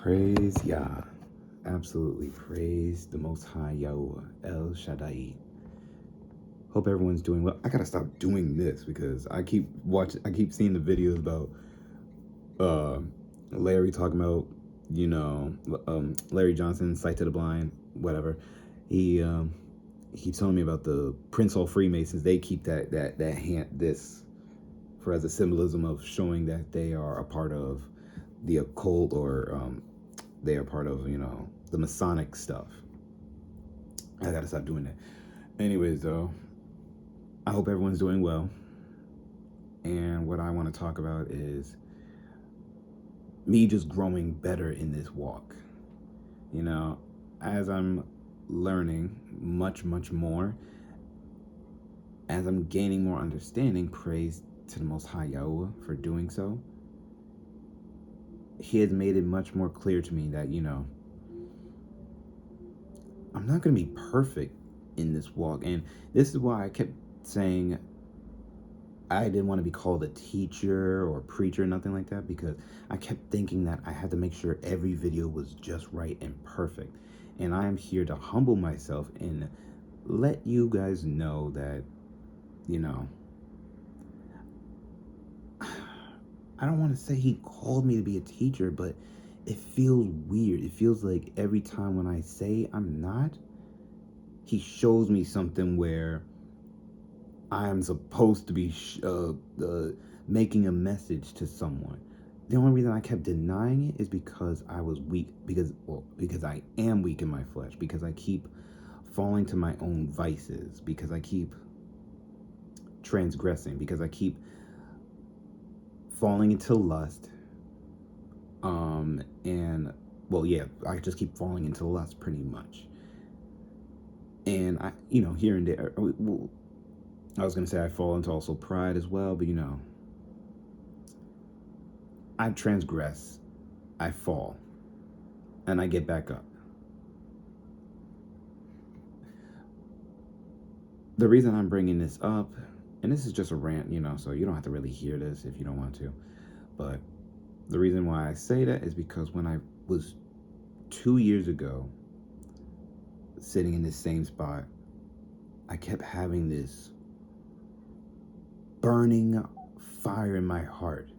Praise Yah. Absolutely. Praise the Most High Yahweh, El Shaddai. Hope everyone's doing well. I gotta stop doing this because I keep seeing the videos about Larry talking about, Larry Johnson, Sight to the Blind, whatever. He keeps telling me about the Prince Hall Freemasons. They keep that hand this for as a symbolism of showing that they are a part of the occult, or they are part of the Masonic stuff. I gotta stop doing that. Anyways, though, I hope everyone's doing well. And what I want to talk about is me just growing better in this walk. As I'm learning much more, as I'm gaining more understanding, praise to the Most High Yahweh for doing so. He has made it much more clear to me that, I'm not going to be perfect in this walk. And this is why I kept saying I didn't want to be called a teacher or a preacher or nothing like that, because I kept thinking that I had to make sure every video was just right and perfect. And I am here to humble myself and let you guys know that, I don't want to say he called me to be a teacher, but it feels weird. It feels like every time when I say I'm not, he shows me something where I'm supposed to be making a message to someone. The only reason I kept denying it is because I was weak, because I am weak in my flesh, because I keep falling to my own vices, because I keep transgressing, because I keep falling into lust. I just keep falling into lust pretty much. And I, here and there, I was going to say I fall into also pride as well, but I transgress, I fall, and I get back up. The reason I'm bringing this up, and this is just a rant, so you don't have to really hear this if you don't want to, but the reason why I say that is because when I was 2 years ago sitting in this same spot, I kept having this burning fire in my heart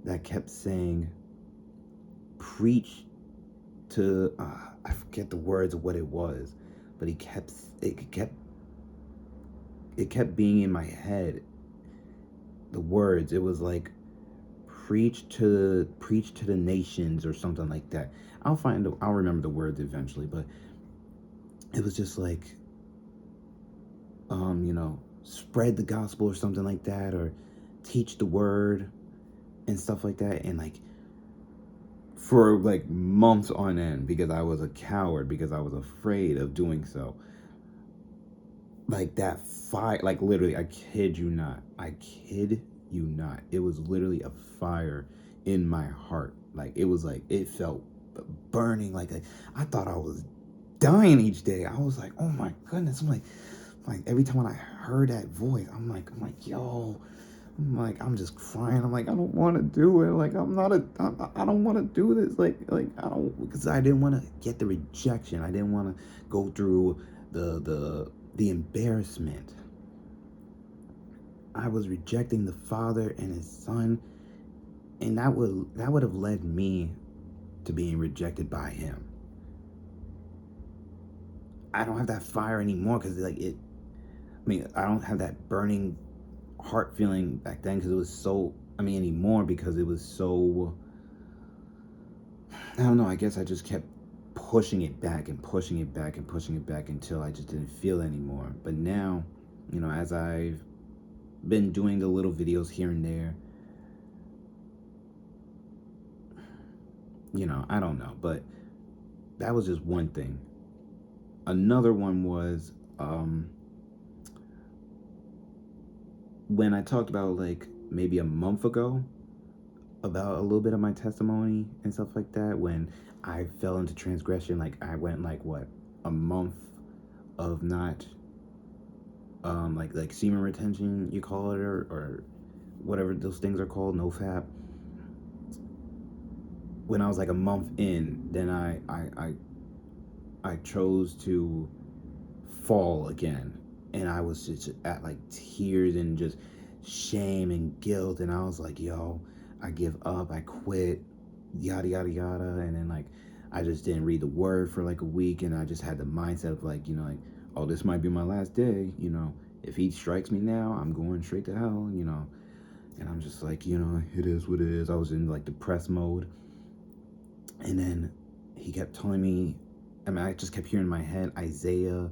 that kept saying, preach to, I forget the words of what it was, but it kept being in my head. The words, it was like, preach to the nations or something like that. I'll remember the words eventually, but it was just like, spread the gospel or something like that, or teach the word and stuff like that. And like for like months on end, because I was a coward, because I was afraid of doing so, like that fire, like literally, I kid you not, it was literally a fire in my heart. Like it felt burning. Like I thought I was dying each day. I was like, oh my goodness. I'm like every time when I heard that voice, I'm like, yo, I'm just crying. I'm like, I don't want to do it. Like, I don't want to do this. Like, I don't, because I didn't want to get the rejection. I didn't want to go through the embarrassment. I was rejecting the Father and His Son, and that would have led me to being rejected by Him. I don't have that fire anymore, because I don't have that burning heart feeling back then, because it was so, anymore, because it was so, I don't know, I guess I just kept pushing it back and pushing it back and pushing it back until I just didn't feel it anymore. But now, as I've been doing the little videos here and there, I don't know, but that was just one thing. Another one was, when I talked about, like, maybe a month ago, about a little bit of my testimony and stuff like that, when I fell into transgression. Like, I went like a month of not like semen retention, you call it, or whatever those things are called, no fap. when I was like a month in, then I chose to fall again, and I was just at like tears and just shame and guilt, and I was like, yo, I give up, I quit, yada yada yada. And then like I just didn't read the word for like a week, and I just had the mindset of like, like, oh, this might be my last day, if he strikes me now, I'm going straight to hell, and I'm just like, it is what it is. I was in like depressed mode. And then he kept telling me, I just kept hearing in my head Isaiah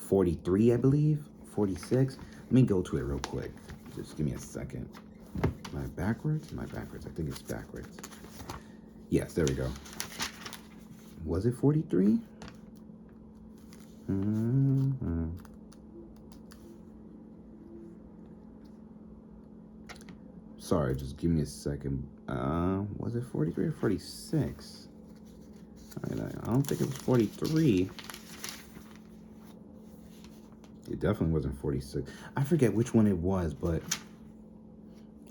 43, I believe, 46. Let me go to it real quick. Just give me a second. Am I backwards? I think it's backwards. Yes, there we go. Was it 43? Sorry, just give me a second. Was it 43 or 46? I don't think it was 43. It definitely wasn't 46. I forget which one it was, but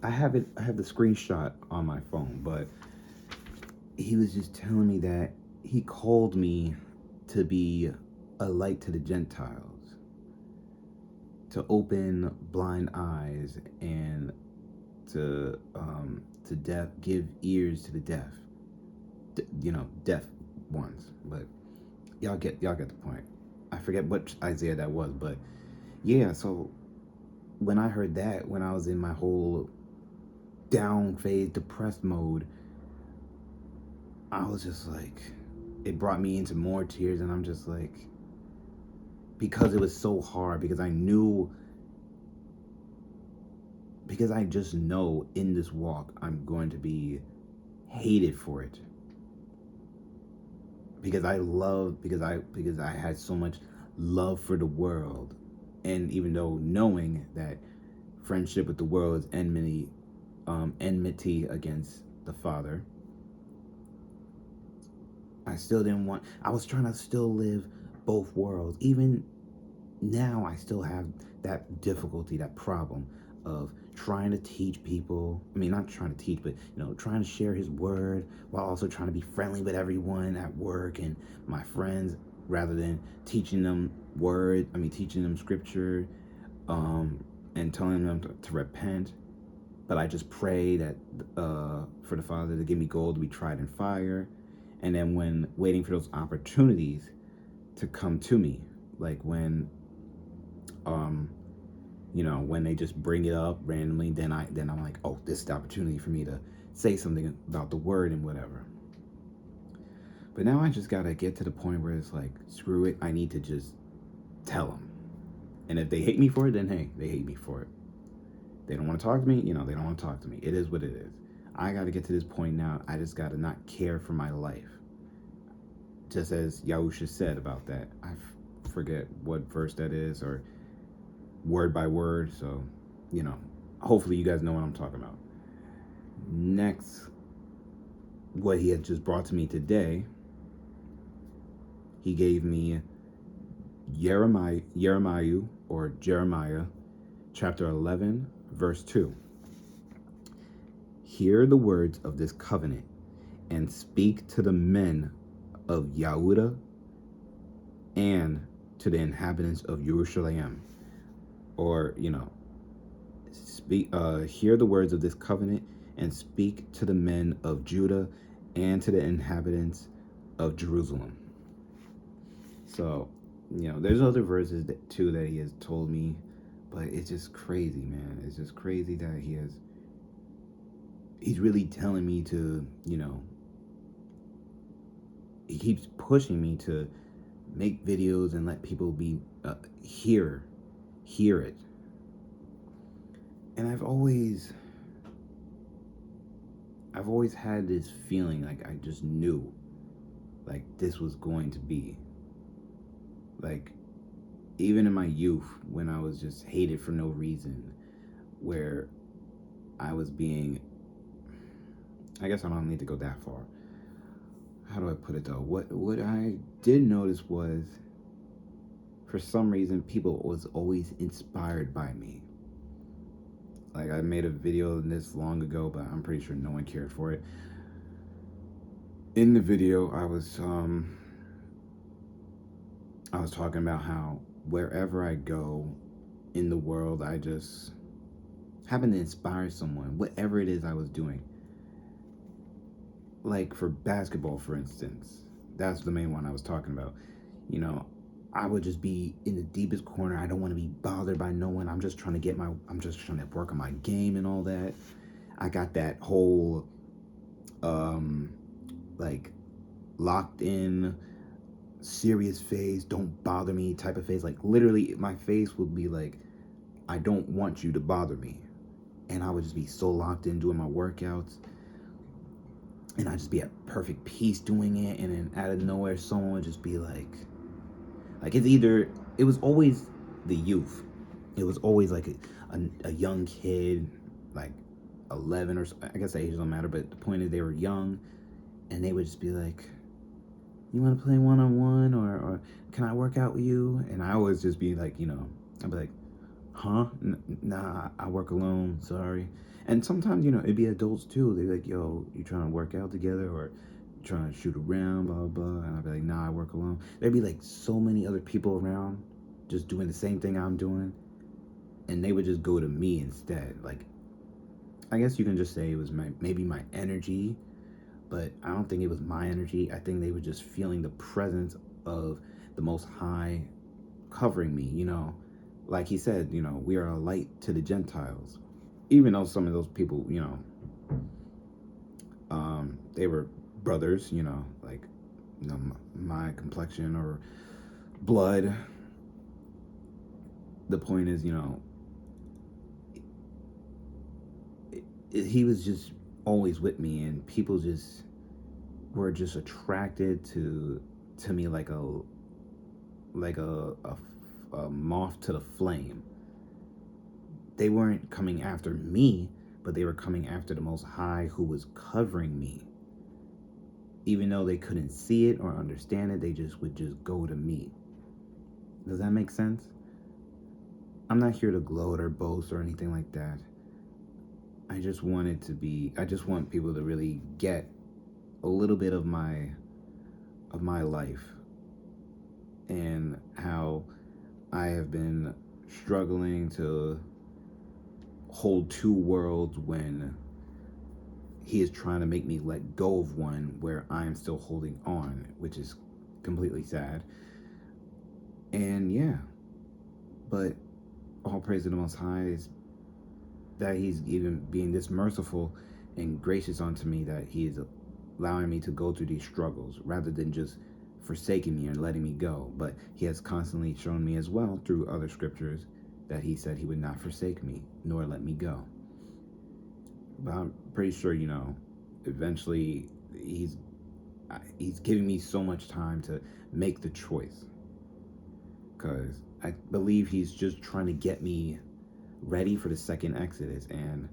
I have the screenshot on my phone, but he was just telling me that he called me to be a light to the Gentiles, to open blind eyes, and to deaf, give ears to the deaf, deaf ones. But y'all get the point. I forget what Isaiah that was, but yeah. So when I heard that, when I was in my whole down phase, depressed mode, I was just like, it brought me into more tears, and I'm just like, because it was so hard, because I just know in this walk I'm going to be hated for it, because I had so much love for the world. And even though knowing that friendship with the world is enmity against the Father, I was trying to still live both worlds. Even now, I still have that difficulty, that problem of trying to teach people. I mean, not trying to teach, but, trying to share his word while also trying to be friendly with everyone at work and my friends, rather than teaching them teaching them scripture, and telling them to repent. But I just pray that for the Father to give me gold to be tried in fire. And then when waiting for those opportunities to come to me, like when when they just bring it up randomly, then I'm like, oh, this is the opportunity for me to say something about the word and whatever. But now I just gotta get to the point where it's like, screw it, I need to just tell them. And if they hate me for it, then hey, they hate me for it. They don't want to talk to me, they don't want to talk to me. It is what it is. I gotta get to this point now. I just gotta not care for my life. Just as Yahusha said about that. I forget what verse that is, or word by word. So, hopefully you guys know what I'm talking about. Next, what he had just brought to me today, he gave me Jeremiah chapter 11, verse 2. Hear the words of this covenant and speak to the men of Yehuda and to the inhabitants of Jerusalem. Or, hear the words of this covenant and speak to the men of Judah and to the inhabitants of Jerusalem. So, there's other verses too that he has told me, but it's just crazy, man. It's just crazy that he's really telling me to, he keeps pushing me to make videos and let people hear it. And I've always had this feeling like I just knew, like, this was going to be. Like, even in my youth, when I was just hated for no reason, where I was being, I guess I don't need to go that far. How do I put it though? What I did notice was, for some reason, people was always inspired by me. Like, I made a video on this long ago, but I'm pretty sure no one cared for it. in the video, I was talking about how wherever I go in the world, I just happen to inspire someone, whatever it is I was doing. Like for basketball, for instance, that's the main one I was talking about. You know, I would just be in the deepest corner. I don't want to be bothered by no one. I'm just trying to work on my game and all that. I got that whole, um, like, locked in, serious face, don't bother me type of face. Like, literally, my face would be like, I don't want you to bother me. And I would just be so locked in doing my workouts. And I'd just be at perfect peace doing it. And then out of nowhere, someone would just be like it was always the youth. It was always like a young kid, like 11 or so. I guess the age don't matter, but the point is they were young, and they would just be like, you want to play one-on-one, or can I work out with you? And I always just be like, I'd be like, huh? Nah, I work alone, sorry. And sometimes, it'd be adults too. They'd be like, yo, you trying to work out together, or trying to shoot around, blah, blah, blah. And I'd be like, nah, I work alone. There'd be like so many other people around just doing the same thing I'm doing. And they would just go to me instead. Like, I guess you can just say it was maybe my energy, but I don't think it was my energy. I think they were just feeling the presence of the Most High covering me, Like he said, we are a light to the Gentiles. Even though some of those people, they were brothers, like, my complexion or blood. The point is, he was just always with me, and people just were just attracted to me like a moth to the flame. They weren't coming after me, but they were coming after the Most High who was covering me. Even though they couldn't see it or understand it, they just would just go to me. Does that make sense? I'm not here to gloat or boast or anything like that. I just want people to really get a little bit of my life and how I have been struggling to hold two worlds when he is trying to make me let go of one where I am still holding on, which is completely sad. And yeah, but all praise to the Most High is that he's even being this merciful and gracious unto me, that he is allowing me to go through these struggles rather than just forsaking me and letting me go. But he has constantly shown me as well through other scriptures that he said he would not forsake me nor let me go. But I'm pretty sure, eventually he's giving me so much time to make the choice, because I believe he's just trying to get me ready for the second Exodus. And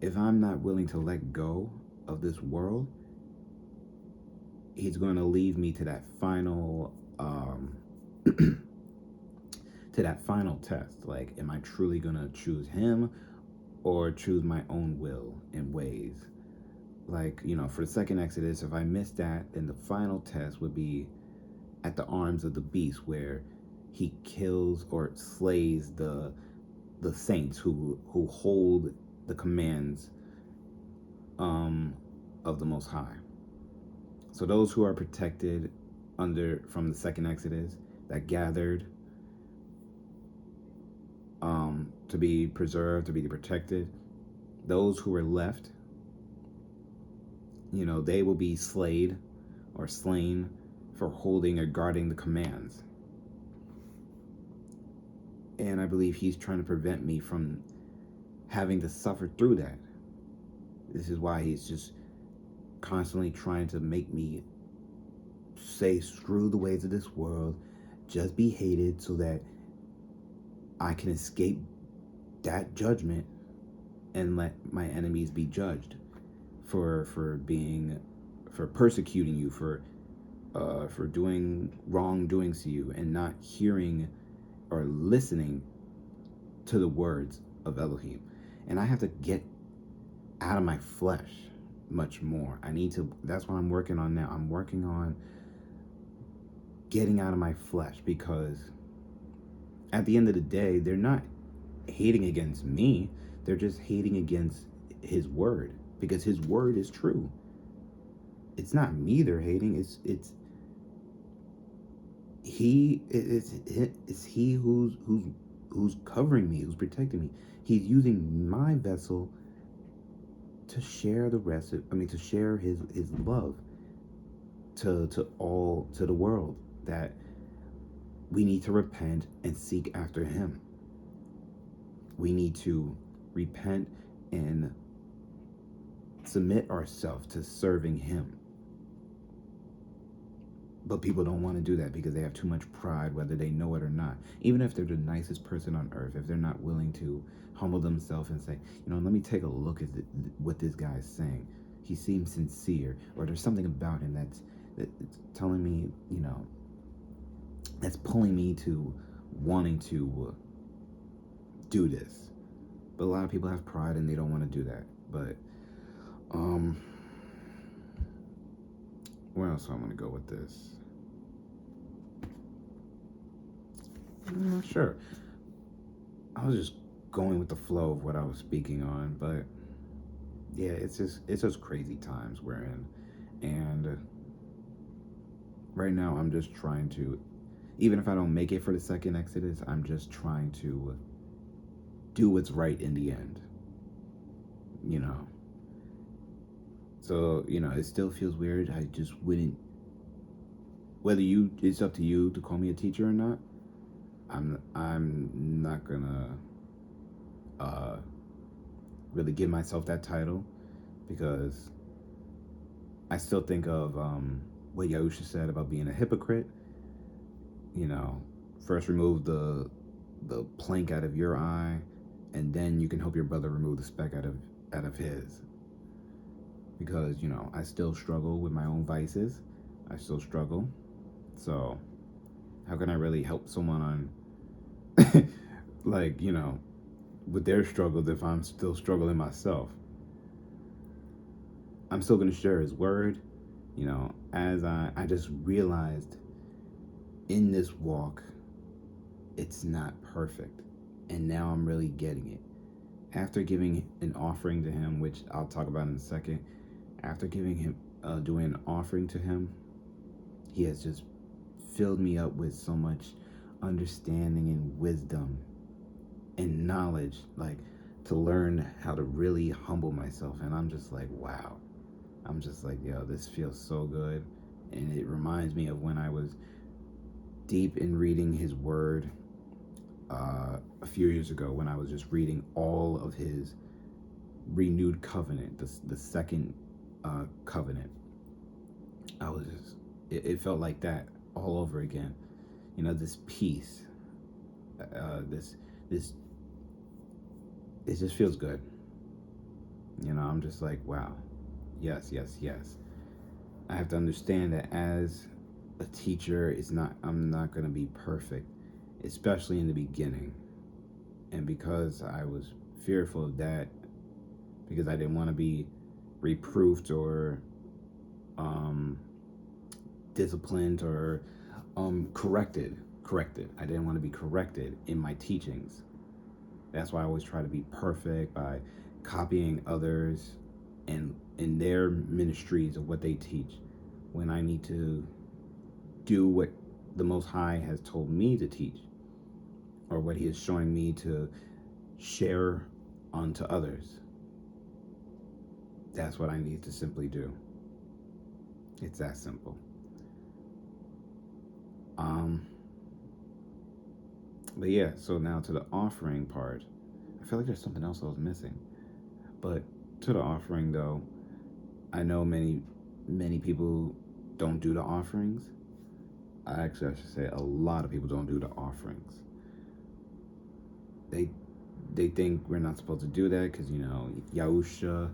if I'm not willing to let go of this world, he's going to leave me to that final to that final test. Like, am I truly going to choose him or choose my own will and ways? Like, for the second Exodus, if I miss that, then the final test would be at the arms of the beast, where he kills or slays the saints who hold the commands of the Most High. So those who are protected from the second Exodus, that gathered to be preserved, to be protected, those who are left, they will be slayed or slain for holding or guarding the commands. And I believe he's trying to prevent me from having to suffer through that. This is why he's just constantly trying to make me say, screw the ways of this world, just be hated, so that I can escape that judgment and let my enemies be judged for persecuting you, for doing wrongdoings to you, and not hearing or listening to the words of Elohim. And I have to get out of my flesh. much more. That's what I'm working on now. I'm working on getting out of my flesh, because at the end of the day, they're not hating against me. They're just hating against his word, because his word is true. It's not me they're hating. It's he who's covering me, who's protecting me. He's using my vessel to share to share his love to the world, that we need to repent and seek after him. We need to repent and submit ourselves to serving him. But people don't want to do that because they have too much pride, whether they know it or not. Even if they're the nicest person on earth, if they're not willing to humble themselves and say, let me take a look at what this guy is saying. He seems sincere, or there's something about him that's telling me, that's pulling me to wanting to do this. But a lot of people have pride and they don't want to do that. But where else do I want to go with this? I'm not sure. I was just going with the flow of what I was speaking on, but yeah, it's just crazy times we're in, and right now I'm just trying to, even if I don't make it for the second Exodus, I'm just trying to do what's right in the end. So it still feels weird. I just wouldn't. It's up to you to call me a teacher or not. I'm not gonna really give myself that title, because I still think of what Yahusha said about being a hypocrite. First remove the plank out of your eye, and then you can help your brother remove the speck out of his. Because I still struggle with my own vices. I still struggle. So how can I really help someone on like with their struggles if I'm still struggling myself? I'm still going to share his word. As I just realized in this walk, it's not perfect. And now I'm really getting it. After giving an offering to him, which I'll talk about in a second, after doing an offering to him, he has just filled me up with so much understanding and wisdom and knowledge, like to learn how to really humble myself. And I'm just like, wow. I'm just like, yo, this feels so good. And it reminds me of when I was deep in reading his word a few years ago, when I was just reading all of his renewed covenant, the second covenant. I was just, it felt like that all over again. This peace, this, it just feels good. I'm just like, wow, yes, yes, yes. I have to understand that as a teacher, I'm not going to be perfect, especially in the beginning. And because I was fearful of that, because I didn't want to be reproved or disciplined or corrected. I didn't want to be corrected in my teachings. That's why I always try to be perfect by copying others and in their ministries of what they teach, when I need to do what the Most High has told me to teach, or what he is showing me to share onto others. That's what I need to simply do. It's that simple. But yeah, so now to the offering part. I feel like there's something else I was missing. But to the offering though, I know many people don't do the offerings. I should say a lot of people don't do the offerings. They think we're not supposed to do that because Yahusha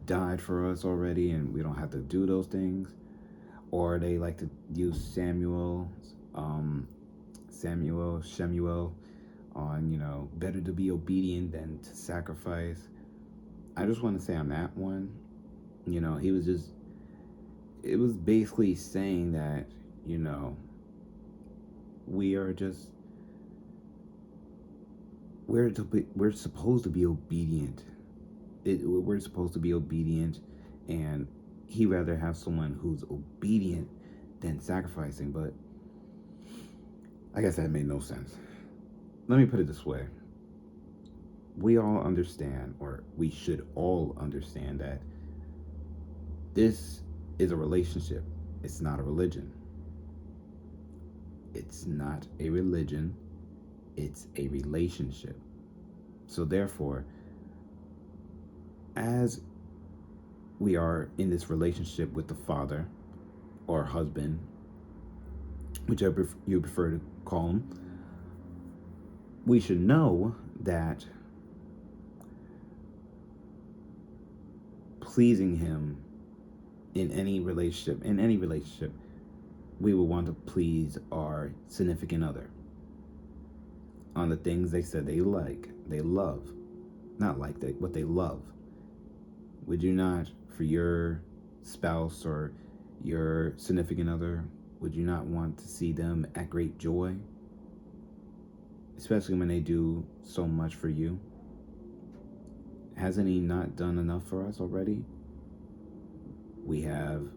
died for us already and we don't have to do those things. Or they like to use Shemuel on better to be obedient than to sacrifice. I just want to say on that one, he was just, it was basically saying that, you know, we are just, we're supposed to be obedient. We're supposed to be obedient, and he rather have someone who's obedient than sacrificing. But I guess that made no sense. Let me put it this way: we all understand, or we should all understand, that this is a relationship. It's not a religion. It's not a religion. It's a relationship. So therefore, as we are in this relationship with the father or husband, whichever you prefer to call him, we should know that pleasing him in any relationship, we will want to please our significant other on the things they said they love, not like they, what they love. Would you not, for your spouse or your significant other, would you not want to see them at great joy? Especially when they do so much for you. Hasn't he not done enough for us already? We have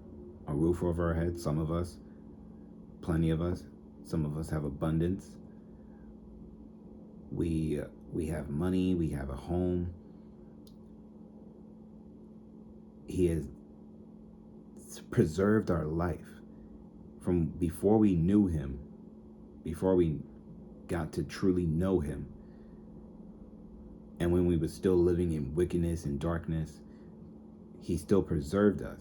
a roof over our heads, some of us, plenty of us. Some of us have abundance. We have money, we have a home. He has preserved our life from before we knew him, before we got to truly know him. And when we were still living in wickedness and darkness, he still preserved us.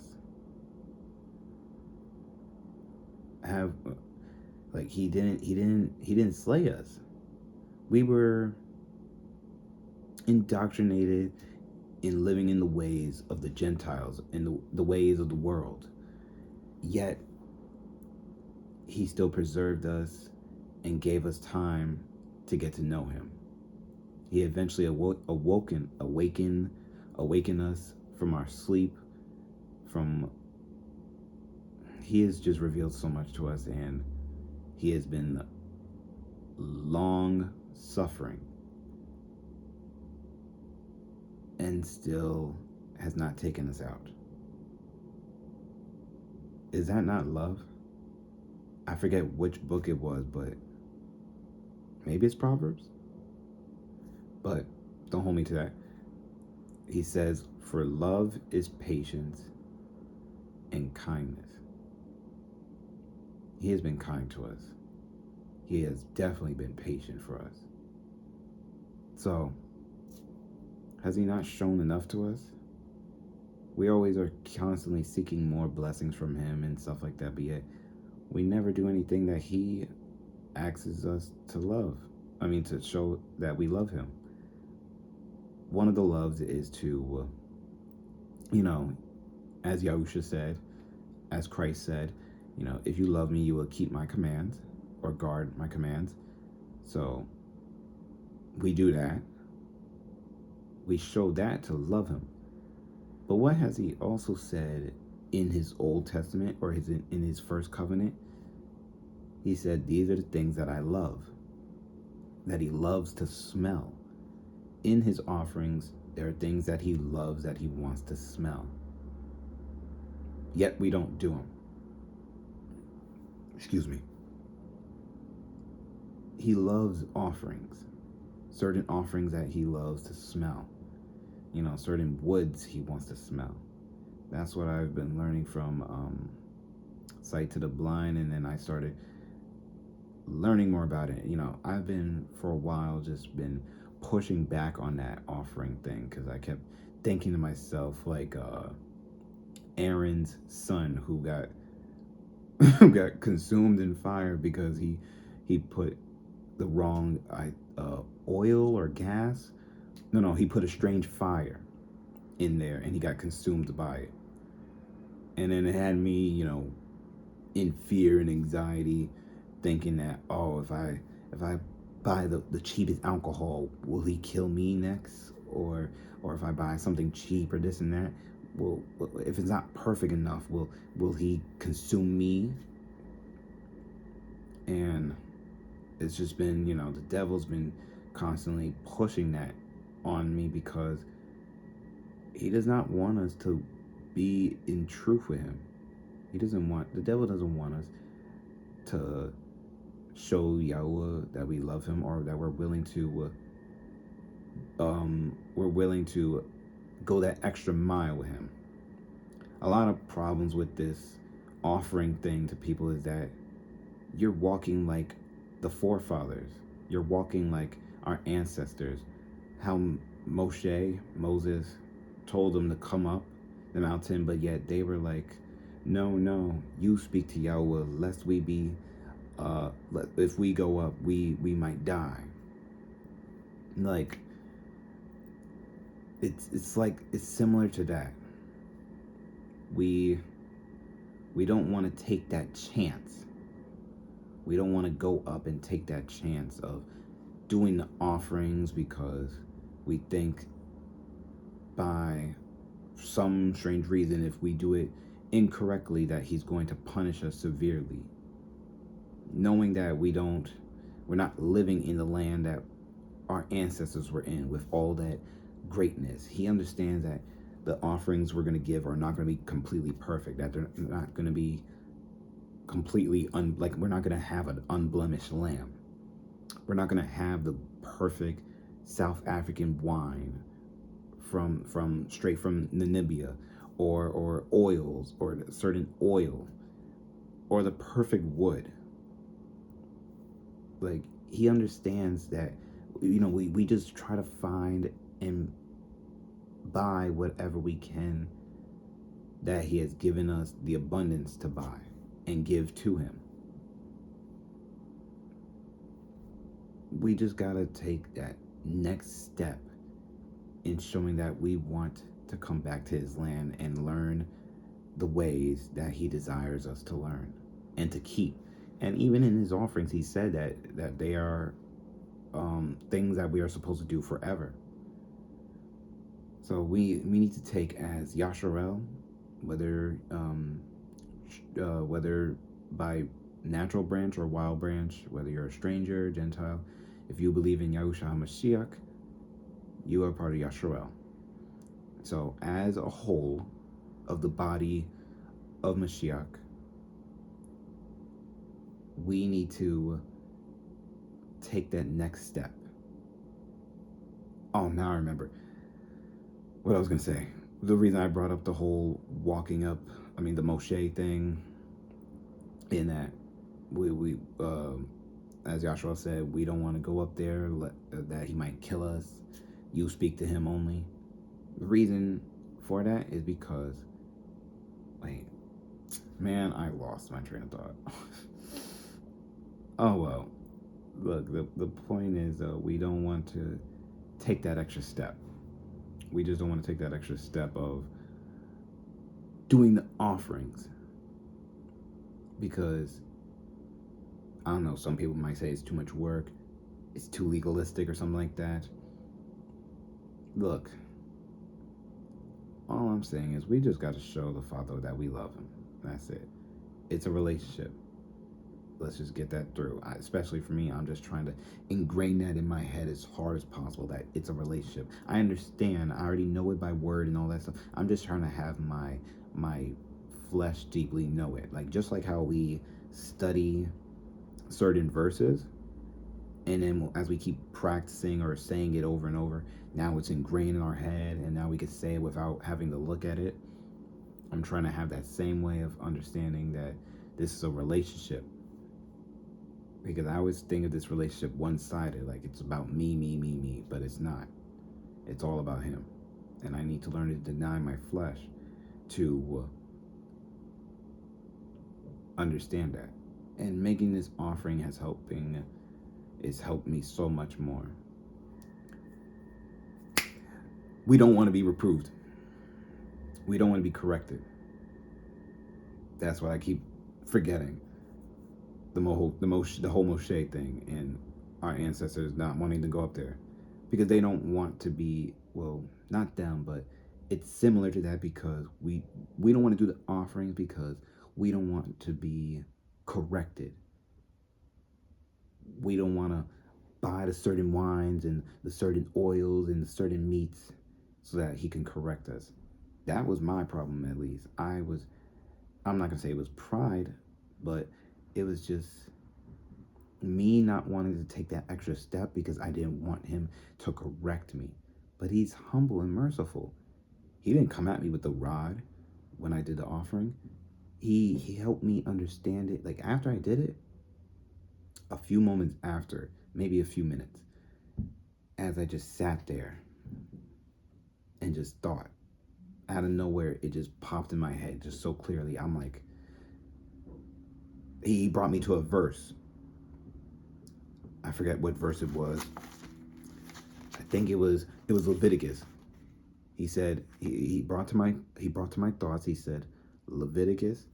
Have like he didn't slay us. We were indoctrinated in living in the ways of the Gentiles, in the ways of the world. Yet he still preserved us and gave us time to get to know him. He eventually awakened us from our sleep. He has just revealed so much to us, and he has been long suffering and still has not taken us out. Is that not love? I forget which book it was, but maybe it's Proverbs. But don't hold me to that. He says, for love is patience and kindness. He has been kind to us. He has definitely been patient for us. So, has he not shown enough to us? We always are constantly seeking more blessings from him and stuff like that, but yet we never do anything that he asks us to love. To show that we love him. One of the loves is to, as Yahusha said, as Christ said, if you love me, you will keep my commands or guard my commands. So we do that. We show that to love him. But what has he also said in his Old Testament, or in his first covenant? He said, these are the things that I love, that he loves to smell. In his offerings, there are things that he loves, that he wants to smell. Yet we don't do them. Excuse me. He loves offerings. Certain offerings that he loves to smell. Certain woods he wants to smell. That's what I've been learning from Sight to the Blind, and then I started learning more about it. I've been, for a while, just been pushing back on that offering thing, because I kept thinking to myself, like Aaron's son, who got got consumed in fire because he put the wrong oil or gas. No, he put a strange fire in there, and he got consumed by it. And then it had me, in fear and anxiety, thinking that, if I buy the cheapest alcohol, will he kill me next? or if I buy something cheap or this and that, will if it's not perfect enough, will he consume me? And it's just been, the devil's been constantly pushing that on me because he does not want us to be in truth with him. The devil doesn't want us to show Yahweh that we love him, or that we're willing to go that extra mile with him. A lot of problems with this offering thing to people is that you're walking like the forefathers. You're walking like our ancestors. How Moses told them to come up the mountain, but yet they were like, no, you speak to Yahweh, lest we be, if we go up, we might die. Like, it's like, it's similar to that. We don't want to take that chance. We don't want to go up and take that chance of doing the offerings because we think by some strange reason, if we do it incorrectly, that he's going to punish us severely. Knowing that we're not living in the land that our ancestors were in with all that greatness. He understands that the offerings we're going to give are not going to be completely perfect, that they're not going to be completely like we're not going to have an unblemished lamb. We're not going to have the perfect South African wine from straight from Namibia, or oils, or a certain oil, or the perfect wood. Like, he understands that, we just try to find and buy whatever we can that he has given us the abundance to buy and give to him. We just gotta take that next step in showing that we want to come back to his land and learn the ways that he desires us to learn and to keep. And even in his offerings, he said that they are things that we are supposed to do forever. So we need to take as Yasharel, whether by natural branch or wild branch, whether you're a stranger, Gentile, if you believe in Yahushua HaMashiach, you are part of Yasharel. So as a whole of the body of Mashiach, we need to take that next step. Oh, now I remember what I was going to say. The reason I brought up the whole walking up, the Moshe thing, in that we as Yahshua said, we don't want to go up there, that he might kill us. You speak to him only. The reason for that is because, I lost my train of thought. Oh, well. Look, the point is, we don't want to take that extra step. We just don't want to take that extra step of doing the offerings. Because, I don't know, some people might say it's too much work, it's too legalistic or something like that. Look, all I'm saying is we just got to show the Father that we love him. That's it. It's a relationship. Let's just get that through. Especially for me, I'm just trying to ingrain that in my head as hard as possible, that it's a relationship. I understand. I already know it by word and all that stuff. I'm just trying to have my flesh deeply know it. Just like how we study certain verses, and then as we keep practicing or saying it over and over, now it's ingrained in our head, and now we can say it without having to look at it. I'm trying to have that same way of understanding that this is a relationship. Because I always think of this relationship one-sided, like it's about me, but it's not. It's all about him. And I need to learn to deny my flesh to understand that. And making this offering has helped me so much more. We don't want to be reproved. We don't want to be corrected. That's what I keep forgetting. The whole Moshe thing, and our ancestors not wanting to go up there because they don't want to be well, not them, but it's similar to that because we don't want to do the offerings because we don't want to be corrected. We don't want to buy the certain wines and the certain oils and the certain meats so that he can correct us. That was my problem, at least. I'm not going to say it was pride, but it was just me not wanting to take that extra step because I didn't want him to correct me. But he's humble and merciful. He didn't come at me with the rod when I did the offering. He helped me understand it. Like after I did it, a few moments after, maybe a few minutes, as I just sat there and just thought, out of nowhere, it just popped in my head just so clearly. I'm like, he brought me to a verse. I forget what verse it was. I think it was Leviticus. He said he brought to my thoughts. He said Leviticus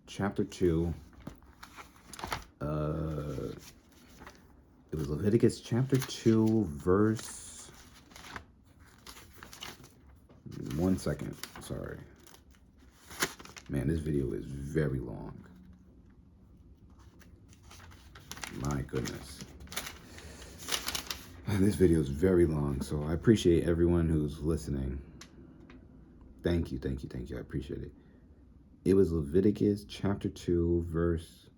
chapter 2. It was Leviticus chapter 2 verse 1 second. Sorry. Man, this video is very long. My goodness. This video is very long, so I appreciate everyone who's listening. Thank you. I appreciate it. It was Leviticus chapter 2, verse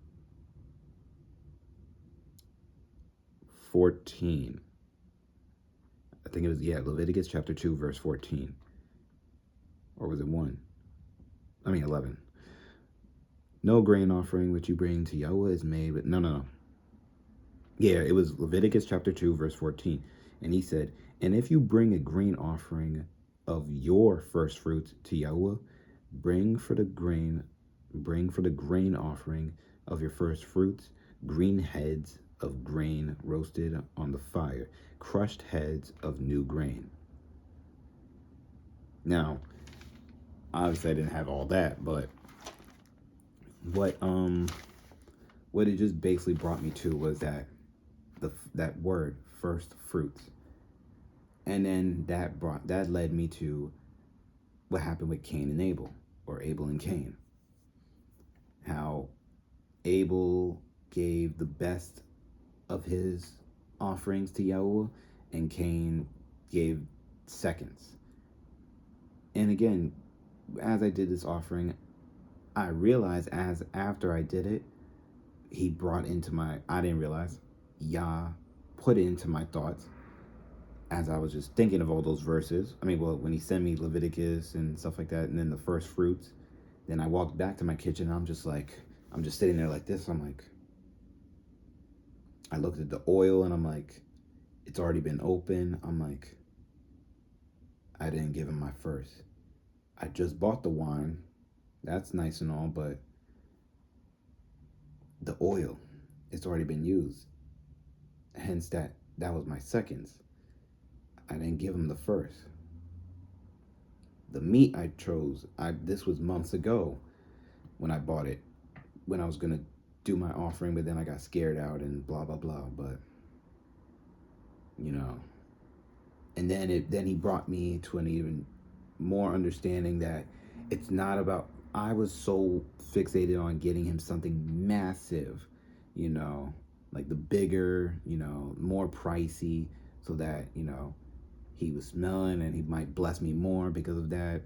14. I think it was, Leviticus chapter 2, verse 14. Or was it 1? 11. No grain offering which you bring to Yahweh is made with, no. Yeah, it was Leviticus chapter 2, verse 14. And he said, and if you bring a grain offering of your first fruits to Yahweh, bring for the grain offering of your first fruits, green heads of grain roasted on the fire, crushed heads of new grain. Now, obviously I didn't have all that, but what it just basically brought me to was that that word, first fruits. And then that led me to what happened with Cain and Abel, or Abel and Cain. How Abel gave the best of his offerings to Yahweh, and Cain gave seconds. And again, as I did this offering, I realized after I did it, he brought into I didn't realize, Yah put it into my thoughts as I was just thinking of all those verses. When he sent me Leviticus and stuff like that, and then the first fruits, then I walked back to my kitchen, and I'm just sitting there like this. I'm like, I looked at the oil, and I'm like, it's already been open. I'm like, I didn't give him my first. I just bought the wine. That's nice and all, but the oil, it's already been used. Hence that was my seconds. I didn't give him the first. The meat I chose, this was months ago when I bought it, when I was gonna do my offering, but then I got scared out and blah blah blah. But and then he brought me to an even more understanding that it's not about, I was so fixated on getting him something massive, like the bigger, more pricey, so that, he was smelling and he might bless me more because of that.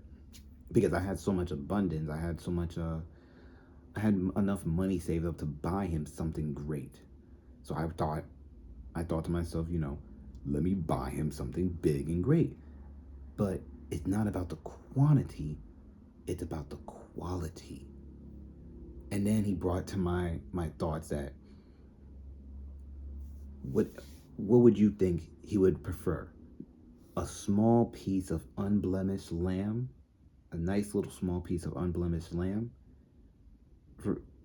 Because I had so much abundance. I had enough money saved up to buy him something great. So I thought to myself, let me buy him something big and great. But it's not about the quantity, it's about the quality. And then he brought to my thoughts that what would you think he would prefer? A small piece of unblemished lamb, a nice little small piece of unblemished lamb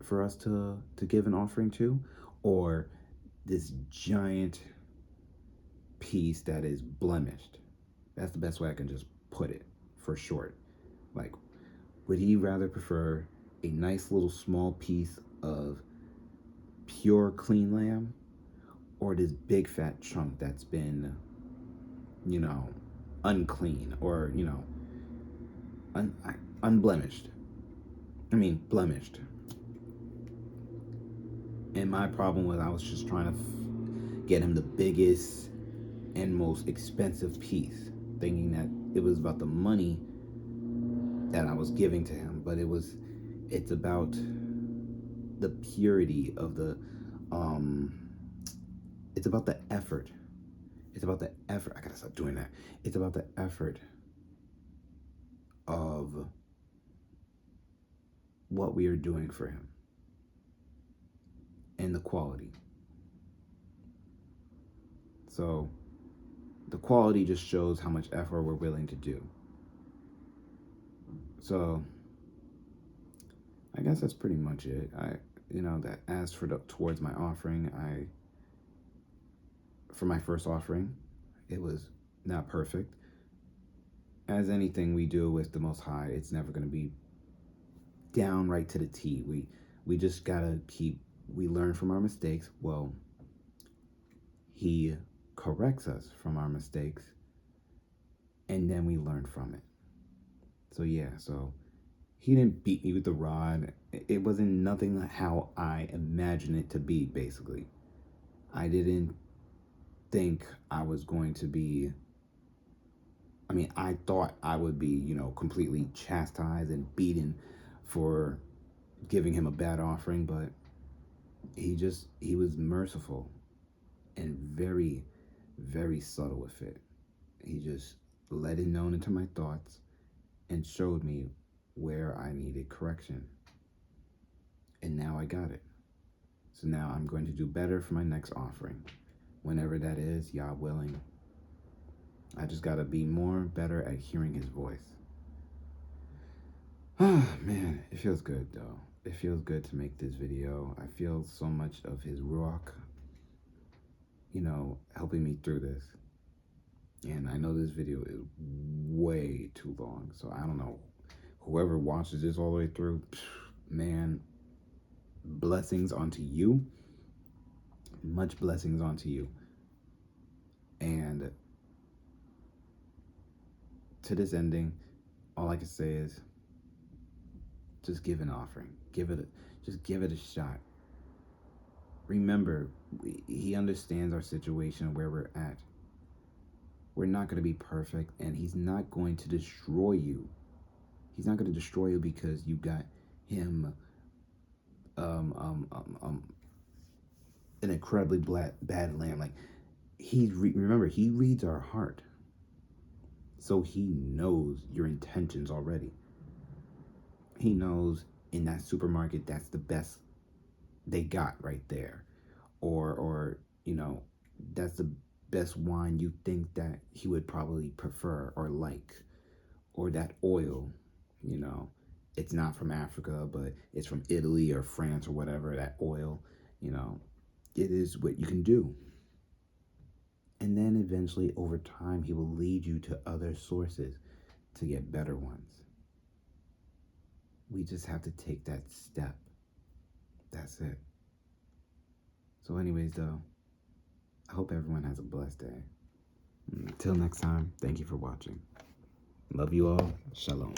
for us to give an offering to, or this giant piece that is blemished? That's the best way I can just put it for short. Like, would he rather prefer a nice little small piece of pure clean lamb, or this big fat chunk that's been, unclean or, unblemished. I mean, blemished. And my problem was I was just trying to get him the biggest and most expensive piece, thinking that it was about the money that I was giving to him, but it's about the purity of um, it's about the effort. It's about the effort. I gotta stop doing that. It's about the effort of what we are doing for him and the quality. So the quality just shows how much effort we're willing to do. So I guess that's pretty much it. That as for towards my offering, for my first offering, it was not perfect. As anything we do with the Most High, it's never going to be down right to the T. We just gotta we learn from our mistakes. Well, he corrects us from our mistakes, and then we learn from it. So yeah, so he didn't beat me with the rod. It wasn't nothing how I imagined it to be, basically. I didn't think I was going to be, I thought I would be, completely chastised and beaten for giving him a bad offering, but he was merciful and very, very subtle with it. He just let it known into my thoughts and showed me where I needed correction. And now I got it. So now I'm going to do better for my next offering. Whenever that is, Yah willing. I just got to be better at hearing his voice. Ah, man, it feels good though. It feels good to make this video. I feel so much of his ruach, helping me through this. And I know this video is way too long, so I don't know. Whoever watches this all the way through, man, blessings onto you. Much blessings onto you. And to this ending, all I can say is just give an offering. Just give it a shot. Remember, he understands our situation, where we're at. We're not going to be perfect, and he's not going to destroy you. He's not going to destroy you because you got him an incredibly bad lamb. Like, remember, he reads our heart. So he knows your intentions already. He knows in that supermarket that's the best they got right there. Or that's the best wine you think that he would probably prefer or like. Or that oil, it's not from Africa, but it's from Italy or France or whatever, that oil, it is what you can do. And then eventually, over time, he will lead you to other sources to get better ones. We just have to take that step. That's it. So anyways, though, I hope everyone has a blessed day. Until next time, thank you for watching. Love you all. Shalom.